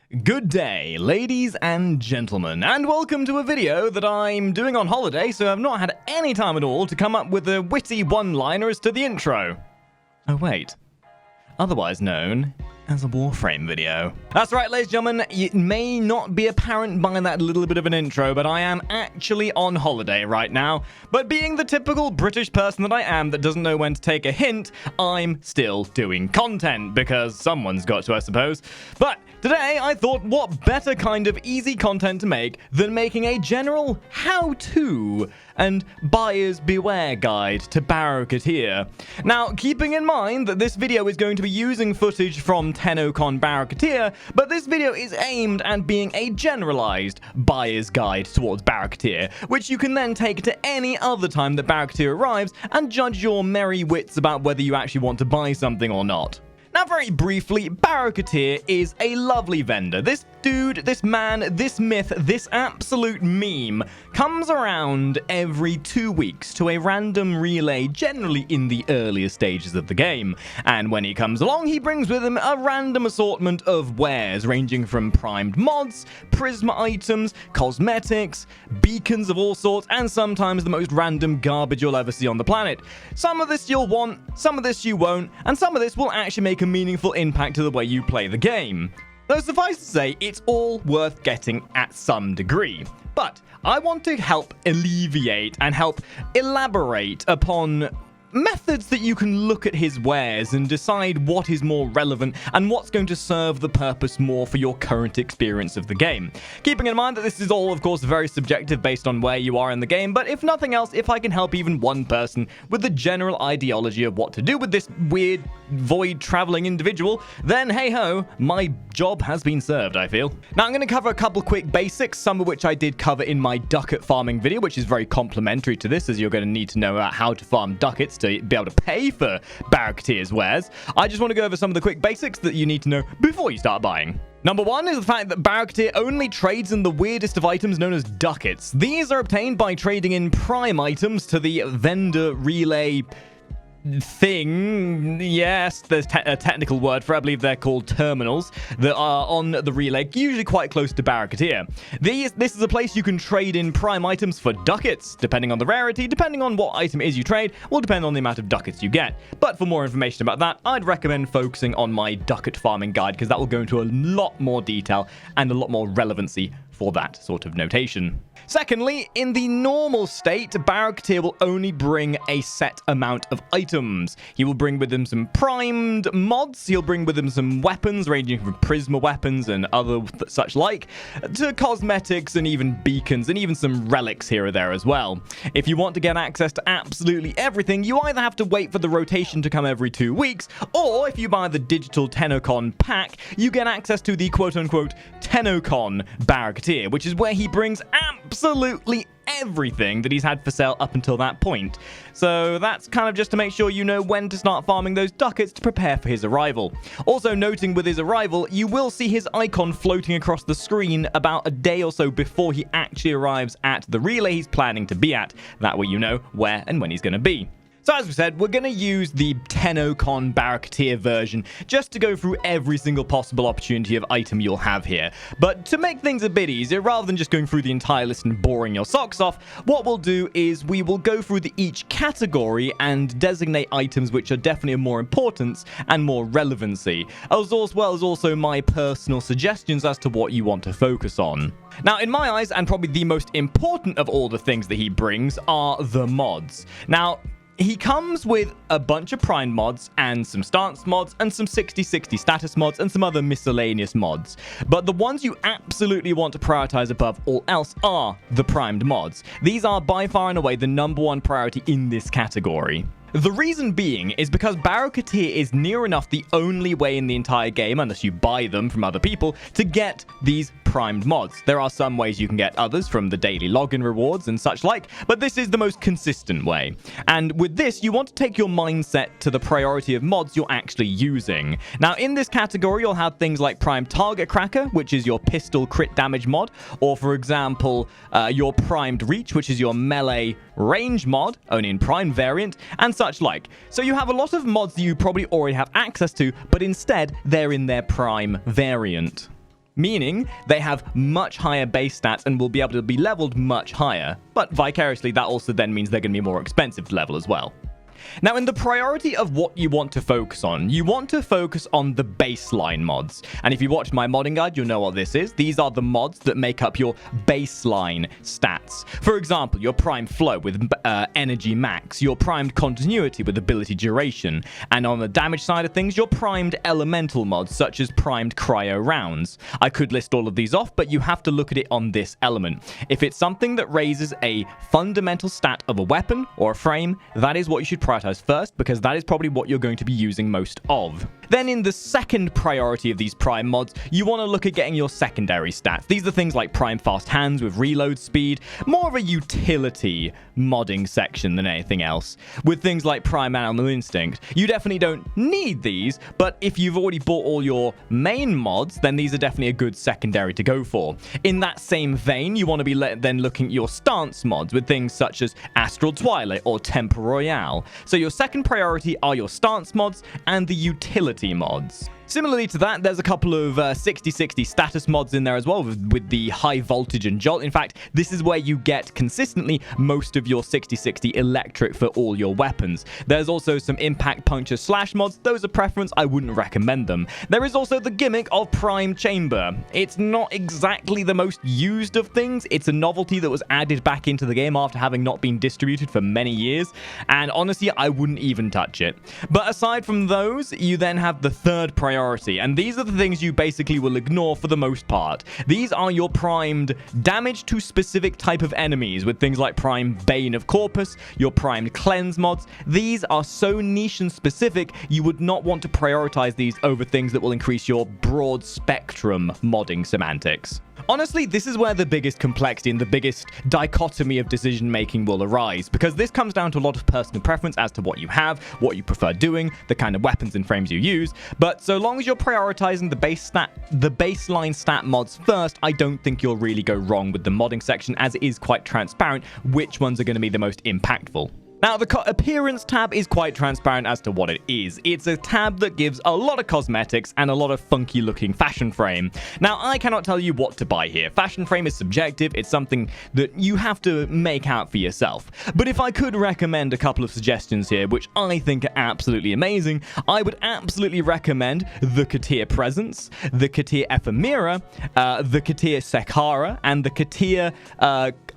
Good day, ladies and gentlemen, and welcome to a video that I'm doing on holiday, so I've not had any time at all to come up with a witty one-liners to the intro. Oh wait, otherwise known as a Warframe video. That's right, ladies and gentlemen, it may not be apparent by that little bit of an intro, but I am actually on holiday right now. But being the typical British person that I am that doesn't know when to take a hint, I'm still doing content, because someone's got to, I suppose. But today, I thought what better kind of easy content to make than making a general how-to and buyer's beware guide to Baro kiteer. Now, keeping in mind that this video is going to be using footage from Tennocon Baro kiteer, but this video is aimed at being a generalized buyer's guide towards Baro kiteer, which you can then take to any other time that Baro kiteer arrives and judge your merry wits about whether you actually want to buy something or not. Now, very briefly, Baro kiteer is a lovely vendor. This dude, this man, this myth, this absolute meme comes around every 2 weeks to a random relay, generally in the earlier stages of the game. And when he comes along, he brings with him a random assortment of wares, ranging from primed mods, prisma items, cosmetics, beacons of all sorts, and sometimes the most random garbage you'll ever see on the planet. Some of this you'll want, some of this you won't, and some of this will actually make a meaningful impact to the way you play the game. Though suffice to say, it's all worth getting at some degree. But I want to help alleviate and help elaborate upon methods that you can look at his wares and decide what is more relevant and what's going to serve the purpose more for your current experience of the game. Keeping in mind that this is all, of course, very subjective based on where you are in the game, but if nothing else, if I can help even one person with the general ideology of what to do with this weird, void-traveling individual, then hey-ho, my job has been served, I feel. Now, I'm going to cover a couple quick basics, some of which I did cover in my ducat farming video, which is very complementary to this, as you're going to need to know about how to farm ducats to be able to pay for Baro kiteer's wares. I just want to go over some of the quick basics that you need to know before you start buying. Number one is the fact that Baro kiteer only trades in the weirdest of items known as ducats. These are obtained by trading in prime items to the vendor relay thing. Yes, there's a technical word for it. I believe they're called terminals that are on the relay, usually quite close to Baro kiteer. This is a place you can trade in prime items for ducats. Depending on the rarity, depending on what item it is you trade, will depend on the amount of ducats you get. But for more information about that, I'd recommend focusing on my ducat farming guide, because that will go into a lot more detail and a lot more relevancy for that sort of notation. Secondly, in the normal state, Baro kiteer will only bring a set amount of items. He will bring with him some primed mods, he'll bring with him some weapons, ranging from prisma weapons and other such like, to cosmetics and even beacons, and even some relics here or there as well. If you want to get access to absolutely everything, you either have to wait for the rotation to come every 2 weeks, or if you buy the digital Tennocon pack, you get access to the quote-unquote Tennocon Baro kiteer, which is where he brings absolutely everything that he's had for sale up until that point. So that's kind of just to make sure you know when to start farming those ducats to prepare for his arrival. Also noting with his arrival, you will see his icon floating across the screen about a day or so before he actually arrives at the relay he's planning to be at. That way you know where and when he's going to be. So as we said, we're going to use the Tennocon Baro kiteer version just to go through every single possible opportunity of item you'll have here. But to make things a bit easier, rather than just going through the entire list and boring your socks off, what we'll do is we will go through each category and designate items which are definitely of more importance and more relevancy, as well as also my personal suggestions as to what you want to focus on. Now, in my eyes, and probably the most important of all the things that he brings, are the mods. Now, he comes with a bunch of prime mods and some stance mods and some 60/60 status mods and some other miscellaneous mods. But the ones you absolutely want to prioritize above all else are the primed mods. These are by far and away the #1 priority in this category. The reason being is because Baro kiteer is near enough the only way in the entire game, unless you buy them from other people, to get these primed mods. There are some ways you can get others from the daily login rewards and such like, but this is the most consistent way. And with this, you want to take your mindset to the priority of mods you're actually using. Now, in this category, you'll have things like primed target cracker, which is your pistol crit damage mod, or for example, your primed reach, which is your melee range mod, only in prime variant, and such like. So you have a lot of mods that you probably already have access to, but instead, they're in their prime variant. meaning they have much higher base stats and will be able to be leveled much higher. But vicariously, that also then means they're going to be more expensive to level as well. Now, in the priority of what you want to focus on, you want to focus on the baseline mods. And if you watch my modding guide, you'll know what this is. These are the mods that make up your baseline stats. For example, your primed flow with energy max, your primed continuity with ability duration, and on the damage side of things, your primed elemental mods, such as primed cryo rounds. I could list all of these off, but you have to look at it on this element. If it's something that raises a fundamental stat of a weapon or a frame, that is what you should prioritize first, because that is probably what you're going to be using most of. Then in the second priority of these prime mods, you want to look at getting your secondary stats. These are things like prime fast hands with reload speed, more of a utility modding section than anything else. With things like prime animal instinct, you definitely don't need these, but if you've already bought all your main mods, then these are definitely a good secondary to go for. In that same vein, you want to be then looking at your stance mods with things such as Astral Twilight or Temple Royale. So your second priority are your stance mods and the utility mods. Similarly to that, there's a couple of 60/60 status mods in there as well with the high voltage and jolt. In fact, this is where you get consistently most of your 60/60 electric for all your weapons. There's also some impact puncture slash mods. Those are preference. I wouldn't recommend them. There is also the gimmick of prime chamber. It's not exactly the most used of things. It's a novelty that was added back into the game after having not been distributed for many years. And honestly, I wouldn't even touch it. But aside from those, you then have the third priority. And these are the things you basically will ignore for the most part. These are your primed damage to specific type of enemies with things like prime Bane of Corpus, your primed cleanse mods. These are so niche and specific, you would not want to prioritize these over things that will increase your broad spectrum modding semantics. Honestly, this is where the biggest complexity and the biggest dichotomy of decision making will arise, because this comes down to a lot of personal preference as to what you have, what you prefer doing, the kind of weapons and frames you use. But so long as you're prioritizing the baseline stat mods first, I don't think you'll really go wrong with the modding section, as it is quite transparent which ones are going to be the most impactful. Now, the appearance tab is quite transparent as to what it is. It's a tab that gives a lot of cosmetics and a lot of funky looking fashion frame. Now, I cannot tell you what to buy here. Fashion frame is subjective. It's something that you have to make out for yourself. But if I could recommend a couple of suggestions here, which I think are absolutely amazing, I would absolutely recommend the Kiteer Presence, the Kiteer Ephemera, the Kiteer Sekara, and the Kiteer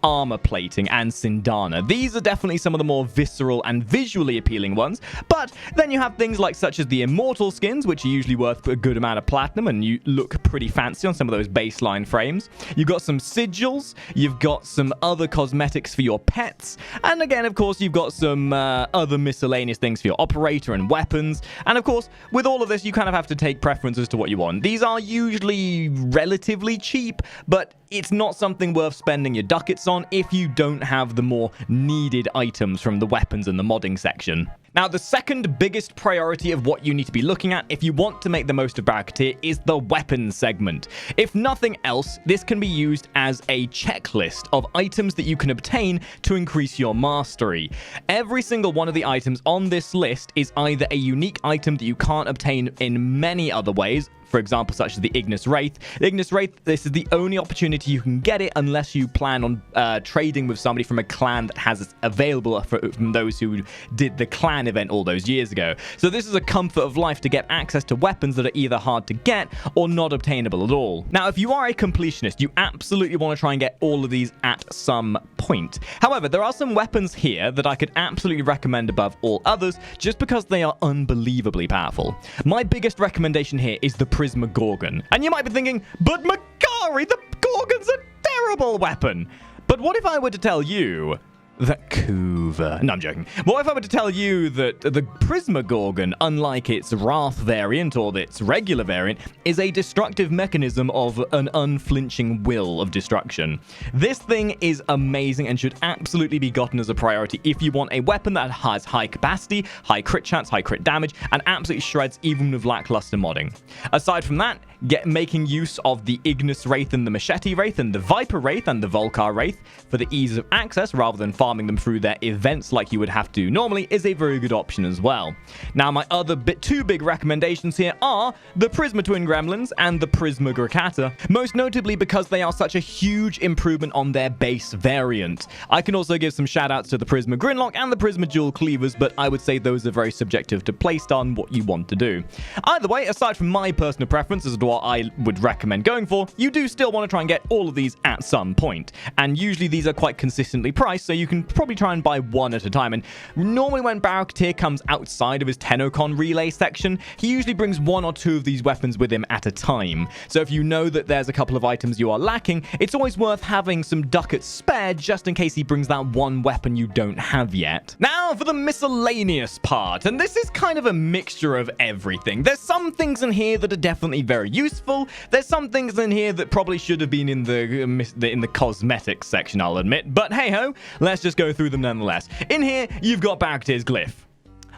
armor plating and Sindana. These are definitely some of the more visceral and visually appealing ones, but then you have things like such as the immortal skins, which are usually worth a good amount of platinum and you look pretty fancy on some of those baseline frames. You've got some sigils, you've got some other cosmetics for your pets, and again, of course, you've got some other miscellaneous things for your operator and weapons. And of course, with all of this, you kind of have to take preference as to what you want. These are usually relatively cheap, but it's not something worth spending your ducats on if you don't have the more needed items from the weapons and the modding section. Now, the second biggest priority of what you need to be looking at if you want to make the most of Baro Kiteer is the weapons segment. If nothing else, this can be used as a checklist of items that you can obtain to increase your mastery. Every single one of the items on this list is either a unique item that you can't obtain in many other ways, for example, such as the Ignis Wraith. The Ignis Wraith, this is the only opportunity you can get it unless you plan on trading with somebody from a clan that has it available from those who did the clan event all those years ago. So this is a comfort of life to get access to weapons that are either hard to get or not obtainable at all. Now, if you are a completionist, you absolutely want to try and get all of these at some point. However, there are some weapons here that I could absolutely recommend above all others just because they are unbelievably powerful. My biggest recommendation here is the Prisma Gorgon. And you might be thinking, but Makari, the Gorgon's a terrible weapon. But what if I were to tell you that Kuva... No, I'm joking. What if I were to tell you that the Prisma Gorgon, unlike its Wrath variant or its regular variant, is a destructive mechanism of an unflinching will of destruction? This thing is amazing and should absolutely be gotten as a priority if you want a weapon that has high capacity, high crit chance, high crit damage, and absolutely shreds even with lackluster modding. Aside from that, making use of the Ignis Wraith and the Machete Wraith and the Viper Wraith and the Volcar Wraith for the ease of access rather than farming them through their events like you would have to normally is a very good option as well. Now, my other two big recommendations here are the Prisma Twin Gremlins and the Prisma Gracata, most notably because they are such a huge improvement on their base variant. I can also give some shout-outs to the Prisma Grinlock and the Prisma Jewel Cleavers, but I would say those are very subjective to playstyle and what you want to do. Either way, aside from my personal preference as to what I would recommend going for, you do still want to try and get all of these at some point. And usually these are quite consistently priced, so you can probably try and buy one at a time. And normally when Baro kiteer comes outside of his Tennocon relay section, he usually brings one or two of these weapons with him at a time. So if you know that there's a couple of items you are lacking, it's always worth having some ducats spared just in case he brings that one weapon you don't have yet. Now for the miscellaneous part, and this is kind of a mixture of everything. There's some things in here that are definitely very useful. There's some things in here that probably should have been in the cosmetics section, I'll admit. But hey ho, let's just go through them nonetheless. In here, you've got Baro kiteer's glyph.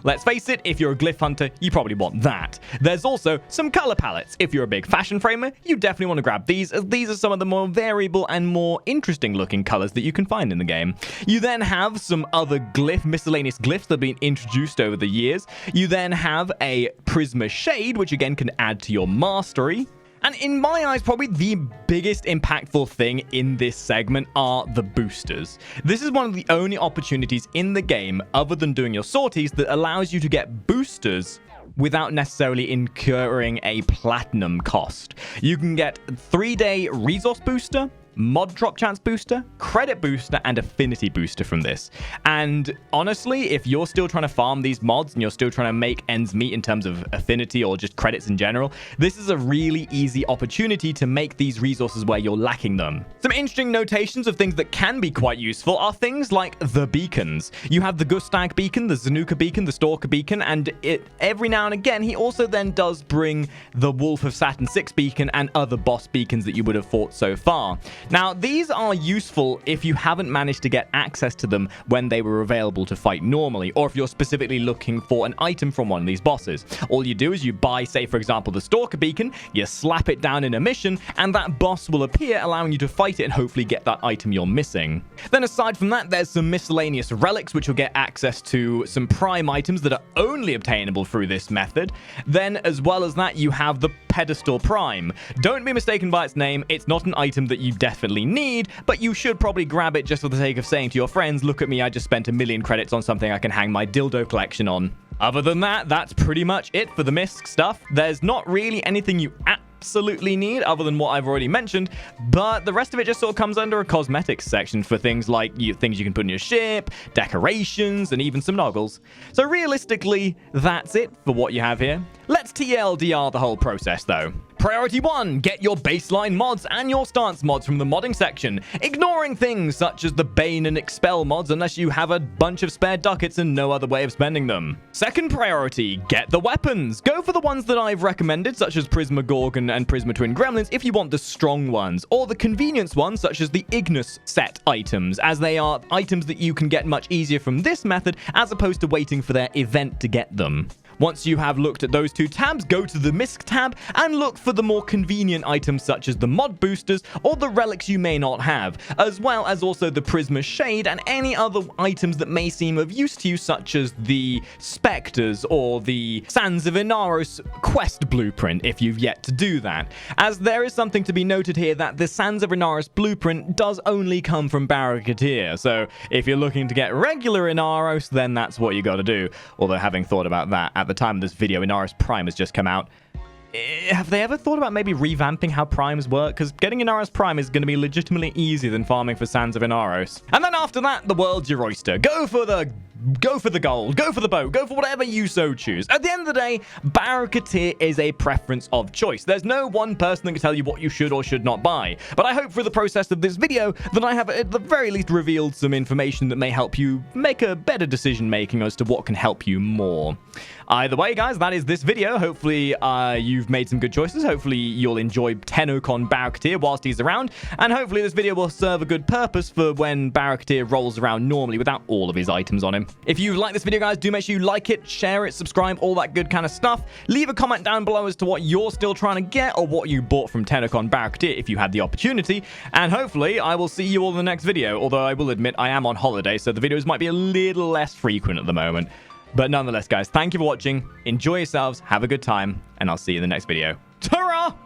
Let's face it, if you're a glyph hunter, you probably want that. There's also some color palettes. If you're a big fashion framer, you definitely want to grab these, as these are some of the more variable and more interesting looking colors that you can find in the game. You then have some other miscellaneous glyphs that have been introduced over the years. You then have a Prisma Shade, which again can add to your mastery. And in my eyes, probably the biggest impactful thing in this segment are the boosters. This is one of the only opportunities in the game, other than doing your sorties, that allows you to get boosters without necessarily incurring a platinum cost. You can get 3-day resource booster, mod drop chance booster, credit booster, and affinity booster from this. And honestly, if you're still trying to farm these mods and you're still trying to make ends meet in terms of affinity or just credits in general, this is a really easy opportunity to make these resources where you're lacking them. Some interesting notations of things that can be quite useful are things like the beacons. You have the Gustag beacon, the Zanuka beacon, the Stalker beacon, and every now and again, he also then does bring the Wolf of Saturn 6 beacon and other boss beacons that you would have fought so far. Now, these are useful if you haven't managed to get access to them when they were available to fight normally, or if you're specifically looking for an item from one of these bosses. All you do is you buy, say, for example, the Stalker beacon, you slap it down in a mission, and that boss will appear, allowing you to fight it and hopefully get that item you're missing. Then aside from that, there's some miscellaneous relics, which will get access to some prime items that are only obtainable through this method. Then, as well as that, you have the Pedestal Prime. Don't be mistaken by its name, it's not an item that you definitely need, but you should probably grab it just for the sake of saying to your friends, look at me, I just spent 1,000,000 credits on something I can hang my dildo collection on. Other than that, that's pretty much it for the MISC stuff. There's not really anything you absolutely need other than what I've already mentioned, but the rest of it just sort of comes under a cosmetics section for things like things you can put in your ship, decorations, and even some noggles. So realistically, that's it for what you have here. Let's TLDR the whole process though. Priority 1, get your baseline mods and your stance mods from the modding section, ignoring things such as the Bane and Expel mods unless you have a bunch of spare ducats and no other way of spending them. Second priority, get the weapons. Go for the ones that I've recommended, such as Prisma Gorgon and Prisma Twin Gremlins if you want the strong ones, or the convenience ones such as the Ignis set items, as they are items that you can get much easier from this method as opposed to waiting for their event to get them. Once you have looked at those two tabs, go to the MISC tab and look for the more convenient items such as the mod boosters or the relics you may not have, as well as also the Prisma Shade and any other items that may seem of use to you, such as the Spectres or the Sands of Inaros quest blueprint if you've yet to do that. As there is something to be noted here that the Sands of Inaros blueprint does only come from Baro kiteer, so if you're looking to get regular Inaros, then that's what you got to do. Although having thought about that, at the time of this video, Inaros Prime has just come out. Have they ever thought about maybe revamping how primes work? Because getting Inaros Prime is going to be legitimately easier than farming for Sands of Inaros. And then after that, the world's your oyster. Go for the gold, go for the boat, go for whatever you so choose. At the end of the day, Baro kiteer is a preference of choice. There's no one person that can tell you what you should or should not buy. But I hope through the process of this video that I have at the very least revealed some information that may help you make a better decision making as to what can help you more. Either way, guys, that is this video. Hopefully you've made some good choices. Hopefully you'll enjoy Tennocon Baro kiteer whilst he's around. And hopefully this video will serve a good purpose for when Baro kiteer rolls around normally without all of his items on him. time. If you like this video, guys, do make sure you like it, share it, subscribe, all that good kind of stuff. Leave a comment down below as to what you're still trying to get or what you bought from Tennocon Barracuda if you had the opportunity. And hopefully, I will see you all in the next video. Although I will admit I am on holiday, so the videos might be a little less frequent at the moment. But nonetheless, guys, thank you for watching. Enjoy yourselves, have a good time, and I'll see you in the next video. Ta-ra!